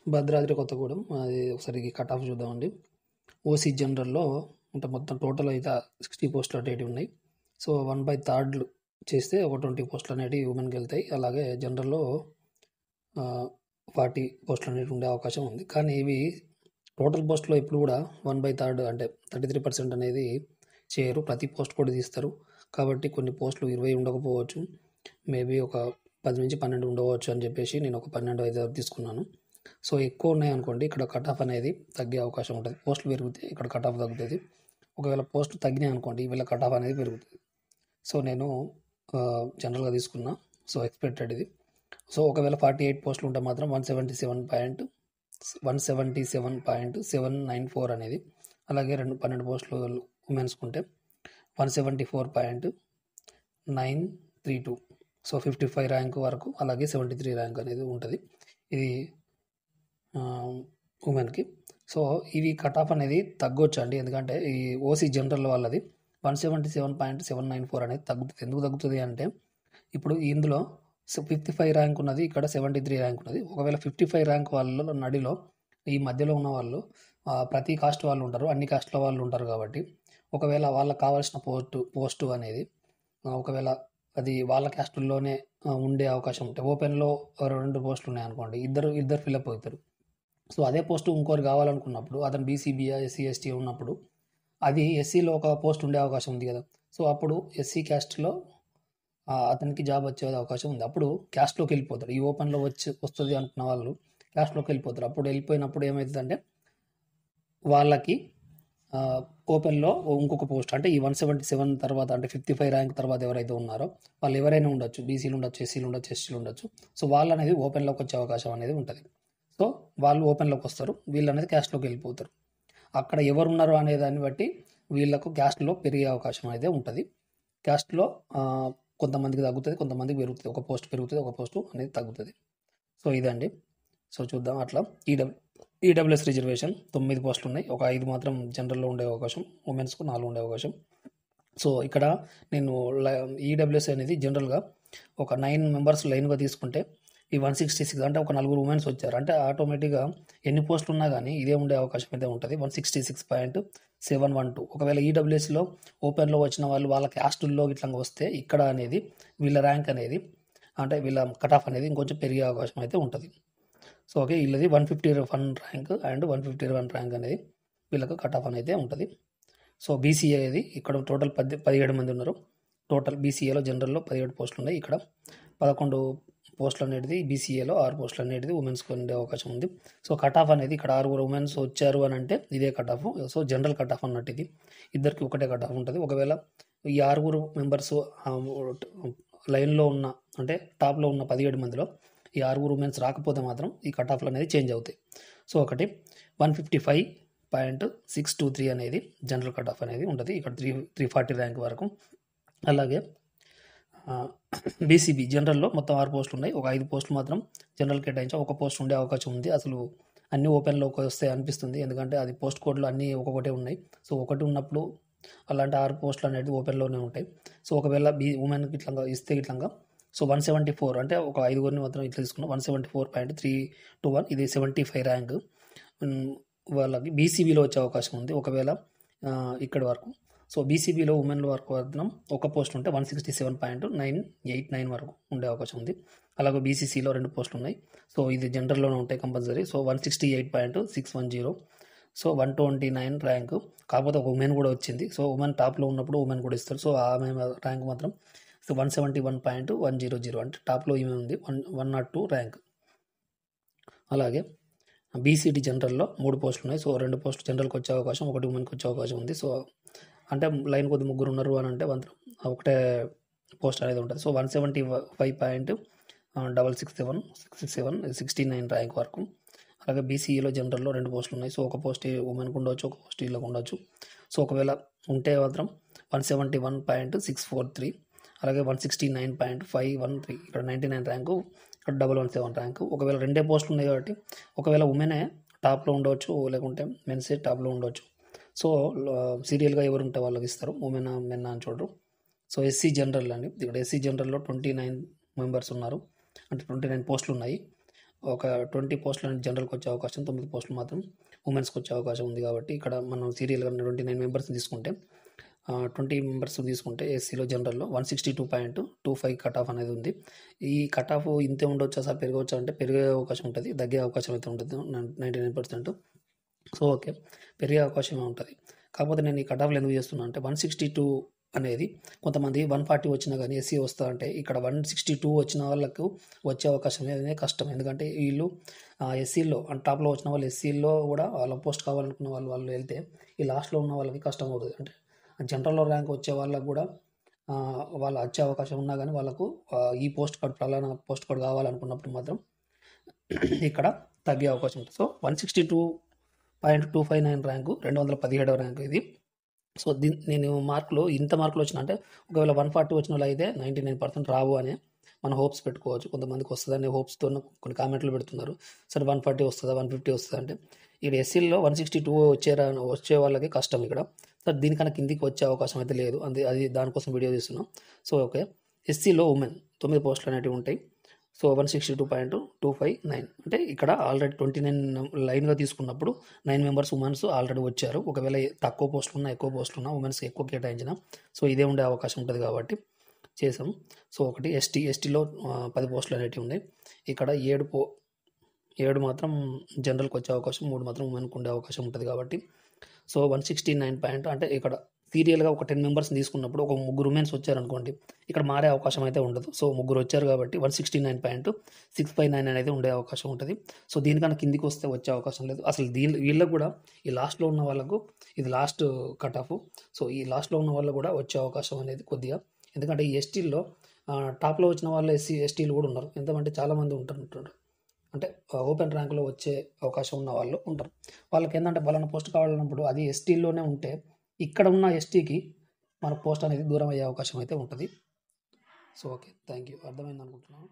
భద్రాద్రి కొత్తగూడెం అది ఒకసారి cut off చూద్దామండి. ఓసీ జనరల్లో అంటే మొత్తం టోటల్ అయితే 60 పోస్టులు అనేటివి ఉన్నాయి. సో 1/3 చేస్తే ఒక 20 పోస్టులు అనేటివి ఉమెన్కి వెళ్తాయి. అలాగే జనరల్లో 40 పోస్టులు అనేవి ఉండే అవకాశం ఉంది. కానీ ఇవి టోటల్ పోస్టులో ఇప్పుడు కూడా 1/3 అంటే 33% అనేది చేయరు. ప్రతి పోస్ట్ కూడా తీస్తారు. కాబట్టి కొన్ని పోస్టులు 20 ఉండకపోవచ్చు, మేబీ ఒక 10 నుంచి 12 ఉండవచ్చు అని చెప్పేసి నేను ఒక 12 అయితే తీసుకున్నాను. సో ఎక్కువ ఉన్నాయనుకోండి, ఇక్కడ కట్ ఆఫ్ అనేది తగ్గే అవకాశం ఉంటుంది. పోస్టులు పెరిగితే ఇక్కడ కట్ ఆఫ్ తగ్గుతుంది. ఒకవేళ పోస్టులు తగ్గినాయి అనుకోండి, వీళ్ళ కట్ ఆఫ్ అనేది పెరుగుతుంది. సో నేను జనరల్గా తీసుకున్నా. సో ఎక్స్పెక్టెడ్ ఇది. సో ఒకవేళ 48 పోస్టులు ఉంటే మాత్రం 177.794 అనేది, అలాగే 12 పోస్టులు ఉమెన్స్కి ఉంటే 174.932. సో 55 ర్యాంక్ వరకు, అలాగే 73 ర్యాంక్ అనేది ఉంటుంది ఇది ఉమెన్కి. సో ఇవి కట్ ఆఫ్ అనేది తగ్గొచ్చు అండి, ఎందుకంటే ఈ ఓసీ జనరల్ వాళ్ళది 177.794 అనేది తగ్గుతుంది. ఎందుకు తగ్గుతుంది అంటే ఇప్పుడు ఇందులో 55 ర్యాంక్ ఉన్నది, ఇక్కడ 73 ర్యాంక్ ఉన్నది. ఒకవేళ 55 ర్యాంక్ వాళ్ళలో నడిలో ఈ మధ్యలో ఉన్న వాళ్ళు ప్రతి కాస్ట్ వాళ్ళు ఉంటారు, అన్ని కాస్ట్ల వాళ్ళు ఉంటారు. కాబట్టి ఒకవేళ వాళ్ళకి కావాల్సిన పోస్టు అనేది ఒకవేళ అది వాళ్ళ క్యాస్టుల్లోనే ఉండే అవకాశం ఉంటే, ఓపెన్లో 2 పోస్టులు ఉన్నాయనుకోండి, ఇద్దరు ఫిల్అప్ అవుతారు. సో అదే పోస్టు ఇంకోరు కావాలనుకున్నప్పుడు, అతను బీసీబీఆ ఎస్సీ ఎస్టీ ఉన్నప్పుడు అది ఎస్సీలో ఒక పోస్ట్ ఉండే అవకాశం ఉంది కదా. సో అప్పుడు ఎస్సీ క్యాస్ట్లో అతనికి జాబ్ వచ్చే అవకాశం ఉంది. అప్పుడు క్యాస్ట్లోకి వెళ్ళిపోతాడు. ఈ ఓపెన్లో వస్తుంది అనుకున్న వాళ్ళు క్యాస్ట్లోకి వెళ్ళిపోతారు. అప్పుడు వెళ్ళిపోయినప్పుడు ఏమవుతుందంటే వాళ్ళకి ఓపెన్లో ఇంకొక పోస్ట్ అంటే ఈ 177 తర్వాత అంటే 55 ర్యాంక్ తర్వాత ఎవరైతే ఉన్నారో వాళ్ళు ఎవరైనా ఉండొచ్చు, బీసీలు ఉండొచ్చు, ఎస్సీలు ఉండొచ్చు, ఎస్టీలు ఉండొచ్చు. సో వాళ్ళు అనేది ఓపెన్లోకి వచ్చే అవకాశం అనేది ఉంటుంది. సో వాళ్ళు ఓపెన్లోకి వస్తారు, వీళ్ళు అనేది క్యాస్ట్లోకి వెళ్ళిపోతారు. అక్కడ ఎవరున్నారు అనే దాన్ని బట్టి వీళ్ళకు క్యాస్ట్లో పెరిగే అవకాశం అయితే ఉంటుంది. క్యాస్ట్లో కొంతమందికి తగ్గుతుంది, కొంతమందికి పెరుగుతుంది. ఒక పోస్ట్ పెరుగుతుంది, ఒక పోస్టు అనేది తగ్గుతుంది. సో ఇదండి. సో చూద్దాం. అట్లా ఈడబ్ల్యూఎస్ రిజర్వేషన్ 9 పోస్టులు ఉన్నాయి, ఒక 5 మాత్రం జనరల్లో ఉండే అవకాశం, ఉమెన్స్కు 4 ఉండే అవకాశం. సో ఇక్కడ నేను ఈడబ్ల్యూఎస్ అనేది జనరల్గా ఒక 9 మెంబర్స్ లైన్గా తీసుకుంటే ఈ 166 అంటే ఒక 4 ఉమెన్స్ వచ్చారు అంటే ఆటోమేటిక్గా ఎన్ని పోస్టులు ఉన్నా కానీ ఇదే ఉండే అవకాశం అయితే ఉంటుంది, 166.712. ఒకవేళ ఈడబ్ల్యూఎస్లో ఓపెన్లో వచ్చిన వాళ్ళు వాళ్ళ క్యాస్టుల్లో ఇట్లా వస్తే ఇక్కడ అనేది వీళ్ళ ర్యాంక్ అనేది అంటే వీళ్ళ కట్ ఆఫ్ అనేది ఇంకొంచెం పెరిగే అవకాశం అయితే ఉంటుంది. సో ఓకే, వీళ్ళది 151 ర్యాంక్ అండ్ 151 ర్యాంక్ అనేది వీళ్ళకు కట్ ఆఫ్ అనేది ఉంటుంది. సో బీసీఏ అనేది ఇక్కడ టోటల్ 17 మంది ఉన్నారు. టోటల్ బీసీఏలో జనరల్లో 17 పోస్టులు ఉన్నాయి. ఇక్కడ 11 పోస్టులు అనేది బీసీఏలో, 6 పోస్టులు అనేది ఉమెన్స్కి ఉండే అవకాశం ఉంది. సో కట్ ఆఫ్ అనేది ఇక్కడ 6 ఉమెన్స్ వచ్చారు అని అంటే ఇదే cut off. So general cut off అన్నట్టు ఇది ఇద్దరికి ఒకటే కట్ ఆఫ్ ఉంటుంది. ఒకవేళ ఈ 6 మెంబర్స్ లైన్లో ఉన్న అంటే టాప్లో ఉన్న 17 మందిలో ఈ 6 ఉమెన్స్ రాకపోతే మాత్రం ఈ కట్ ఆఫ్లు అనేది చేంజ్ అవుతాయి. సో ఒకటి 155.623 అనేది జనరల్ కట్ ఆఫ్ అనేది ఉంటుంది. ఇక్కడ 340 ర్యాంక్ వరకు. అలాగే బీసీబీ జనరల్లో మొత్తం 6 పోస్టులు ఉన్నాయి, ఒక 5 పోస్టులు మాత్రం జనరల్ కేటాయించా, ఒక పోస్ట్ ఉండే అవకాశం ఉంది. అసలు అన్ని ఓపెన్లోకి వస్తే అనిపిస్తుంది, ఎందుకంటే అది పోస్ట్ కోడ్లు అన్నీ ఒక్కొక్కటే ఉన్నాయి. సో ఒకటి ఉన్నప్పుడు అలాంటి 6 పోస్టులు అనేది ఓపెన్లోనే ఉంటాయి. సో ఒకవేళ ఉమెన్కి ఇట్లా ఇస్తే ఇట్లా సో 174 అంటే ఒక 5 మాత్రం ఇట్లా తీసుకున్నాం. 174.321 ఇది 75 ర్యాంక్ వాళ్ళకి బీసీబీలో వచ్చే అవకాశం ఉంది. ఒకవేళ ఇక్కడి వరకు సో బీసీబీలో ఉమెన్ల వరకు మాత్రం ఒక పోస్ట్ ఉంటే 167.989 వరకు ఉండే అవకాశం ఉంది. అలాగే బీసీసీలో 2 పోస్టులు ఉన్నాయి. సో ఇది జనరల్లోనే ఉంటాయి కంపల్సరీ. So 168.610 so 129 rank. కాకపోతే ఒక ఉమెన్ కూడా వచ్చింది. సో ఉమెన్ టాప్లో ఉన్నప్పుడు ఉమెన్ కూడా ఇస్తారు. సో ఆమె ర్యాంక్ మాత్రం 171.100 అంటే టాప్లో ఈమె ఉంది, 102 ర్యాంక్. అలాగే బీసీడీ జనరల్లో 3 పోస్టులు ఉన్నాయి. సో 2 పోస్టులు జనరల్కి వచ్చే అవకాశం, ఒకటి ఉమెన్కి వచ్చే అవకాశం ఉంది. సో అంటే లైన్ కొద్ది 3 ఉన్నారు అని అంటే ఒకటే పోస్ట్ అనేది ఉంటుంది. సో 175.667 ర్యాంక్ వరకు. అలాగే బీసీఈలో జనరల్లో 2 పోస్టులు ఉన్నాయి. సో ఒక పోస్ట్ ఉమెన్కి ఉండవచ్చు, ఒక పోస్ట్ వీళ్ళకి ఉండవచ్చు. సో ఒకవేళ ఉంటే మాత్రం 171.643 అలాగే 169.513 ఇక్కడ 99 ర్యాంకు, ఇక్కడ 117 ర్యాంకు. ఒకవేళ 2 పోస్టులు ఉన్నాయి కాబట్టి ఒకవేళ ఉమెనే టాప్లో ఉండవచ్చు, లేకుంటే మెన్సే టాప్లో ఉండవచ్చు. సో సీరియల్గా ఎవరు ఉంటే వాళ్ళకి ఇస్తారు, ఉమెన్ మెన్ అని చూడరు. సో ఎస్సీ జనరల్ అండి, ఇక్కడ ఎస్సీ జనరల్లో 29 మెంబర్స్ ఉన్నారు, అంటే 29 పోస్టులు ఉన్నాయి. ఒక 20 పోస్టులు అనేది జనరల్కి వచ్చే అవకాశం, 9 పోస్టులు మాత్రం ఉమెన్స్కి వచ్చే అవకాశం ఉంది. కాబట్టి ఇక్కడ మనం సీరియల్గా 29 మెంబర్స్ తీసుకుంటే 20 మెంబర్స్ తీసుకుంటే ఎస్సీలో జనరల్లో 162.25 కట్ ఆఫ్ అనేది ఉంది. ఈ కట్ ఆఫ్ ఇంతే ఉండొచ్చా సార్, పెరగవచ్చా అంటే పెరిగే అవకాశం ఉంటుంది, తగ్గే అవకాశం అయితే ఉంటుంది 99%. సో ఓకే, పెరిగే అవకాశమే ఉంటుంది. కాకపోతే నేను ఈ కట్ ఆఫ్లు ఎందుకు చేస్తున్నా అంటే 162 అనేది కొంతమంది 140 వచ్చినా కానీ ఎస్సీ వస్తా అంటే ఇక్కడ 162 వచ్చిన వాళ్ళకు వచ్చే అవకాశం అనేది కష్టం. ఎందుకంటే వీళ్ళు ఎస్సీలో టాప్లో వచ్చిన వాళ్ళు ఎస్సీలో కూడా వాళ్ళ పోస్ట్ కావాలనుకున్న వాళ్ళు వెళ్తే ఈ లాస్ట్లో ఉన్న వాళ్ళకి కష్టం అవుతుంది. అంటే జనరల్లో ర్యాంక్ వచ్చే వాళ్ళకు కూడా వాళ్ళు వచ్చే అవకాశం ఉన్నా కానీ వాళ్ళకు ఈ పోస్ట్ కార్డ్ ఫలానా పోస్ట్ కార్డ్ కావాలనుకున్నప్పుడు మాత్రం ఇక్కడ తగ్గే అవకాశం ఉంటుంది. సో 162.259 ర్యాంకు 217వ ర్యాంకు ఇది. సో నేను మార్కులు ఇంత మార్కులు వచ్చిన అంటే ఒకవేళ 140 వచ్చిన వాళ్ళు అయితే 99% రావు అని మనం హోప్స్ పెట్టుకోవచ్చు. కొంతమందికి వస్తుందని హోప్స్తో కొన్ని కామెంట్లు పెడుతున్నారు. సరే 140 వస్తుందా 150 వస్తుందా అంటే ఇక్కడ ఎస్సీలో 162 వచ్చే వాళ్ళకి కష్టం ఇక్కడ. సార్ దీనికన్నా కిందికి వచ్చే అవకాశం అయితే లేదు, అది దానికోసం వీడియో తీస్తున్నాం. సో ఓకే, ఎస్సీలో ఉమెన్ 9 పోస్టులు అనేవి ఉంటాయి. సో 162.259 అంటే ఇక్కడ ఆల్రెడీ 29 లైన్గా తీసుకున్నప్పుడు 9 మెంబర్స్ ఉమెన్స్ ఆల్రెడీ వచ్చారు. ఒకవేళ తక్కువ పోస్టులు ఉన్నా ఎక్కువ పోస్టులు ఉన్నా ఉమెన్స్కి ఎక్కువ కేటాయించిన సో ఇదే ఉండే అవకాశం ఉంటుంది కాబట్టి చేసాం. సో ఒకటి ఎస్టీలో 10 పోస్టులు అనేవి ఉన్నాయి. ఇక్కడ 7 మాత్రం జనరల్కి వచ్చే అవకాశం, 3 మాత్రం ఉమెన్కి ఉండే అవకాశం ఉంటుంది కాబట్టి సో 169 అంటే ఇక్కడ సీరియల్గా ఒక 10 మెంబర్స్ని తీసుకున్నప్పుడు ఒక 3 ఉమెన్స్ వచ్చారనుకోండి, ఇక్కడ మారే అవకాశం అయితే ఉండదు. సో 3 వచ్చారు కాబట్టి 169.659 అనేది ఉండే అవకాశం ఉంటుంది. సో దీనికన్నా కిందికి వస్తే వచ్చే అవకాశం లేదు. అసలు వీళ్ళకు కూడా ఈ లాస్ట్లో ఉన్న వాళ్ళకు ఇది లాస్ట్ కట్ ఆఫ్. సో ఈ లాస్ట్లో ఉన్న వాళ్ళకు కూడా వచ్చే అవకాశం అనేది కొద్దిగా, ఎందుకంటే ఈ ఎస్టీల్లో టాప్లో వచ్చిన వాళ్ళు ఎస్టీలు కూడా ఉన్నారు. ఎంతమంటే చాలామంది ఉంటారు. అంటే ఓపెన్ ర్యాంకులో వచ్చే అవకాశం ఉన్న వాళ్ళు ఉంటారు. వాళ్ళకి ఏంటంటే బలానా పోస్ట్ కావాలన్నప్పుడు అది ఎస్టీలోనే ఉంటే ఇక్కడ ఉన్న ఎస్టీకి మన పోస్ట్ అనేది దూరం అయ్యే అవకాశం అయితే ఉంటుంది. So okay, thank you. అర్థమైంది అనుకుంటున్నాను.